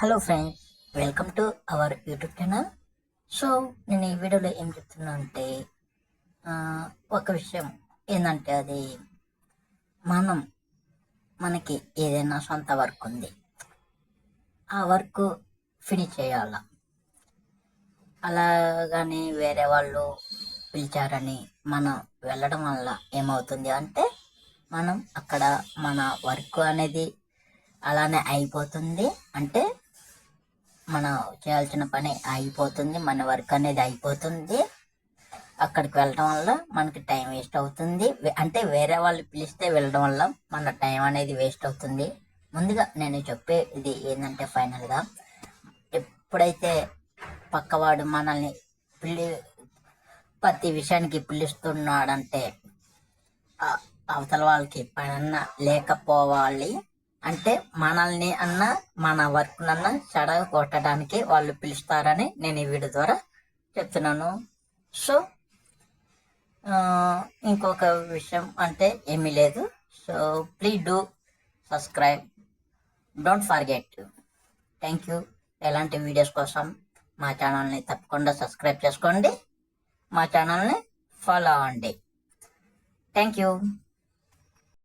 Hello friends, welcome to our YouTube channel. So నేను ఈ వీడియోలో ఏం చెప్తున్నా అంటే ఒక విషయం ఏంటంటే అది మనకి ఏదైనా సొంత వర్క్ ఉంది, ఆ వర్క్ ఫినిష్ చేయాల. అలాగని వేరే వాళ్ళు పిలిచారని మనం వెళ్ళడం వల్ల ఏమవుతుంది అంటే మనం అక్కడ మన వర్క్ అనేది అలానే అయిపోతుంది. అంటే మనం చేయాల్సిన పని అయిపోతుంది, మన వర్క్ అనేది అయిపోతుంది. అక్కడికి వెళ్ళడం వల్ల మనకి టైం వేస్ట్ అవుతుంది. అంటే వేరే వాళ్ళు పిలిస్తే వెళ్ళడం వల్ల మన టైం అనేది వేస్ట్ అవుతుంది. ముందుగా నేను చెప్పేది ఏంటంటే ఫైనల్గా ఎప్పుడైతే పక్కవాడు మనల్ని ప్రతి విషయానికి పిలుస్తున్నాడంటే అవతల వాళ్ళకి పనన్నా లేకపోవాలి. అంటే మనల్ని మన వర్క్ చెడగ కొట్టడానికి వాళ్ళు పిలుస్తారని నేను ఈ వీడియో ద్వారా చెప్తున్నాను. సో ఇంకొక విషయం అంటే ఏమీ లేదు. So please do subscribe, don't forget. Thank you. ఎలాంటి వీడియోస్ కోసం మా ఛానల్ని తప్పకుండా సబ్స్క్రైబ్ చేసుకోండి, మా ఛానల్ని ఫాలో అవ్వండి. Thank you.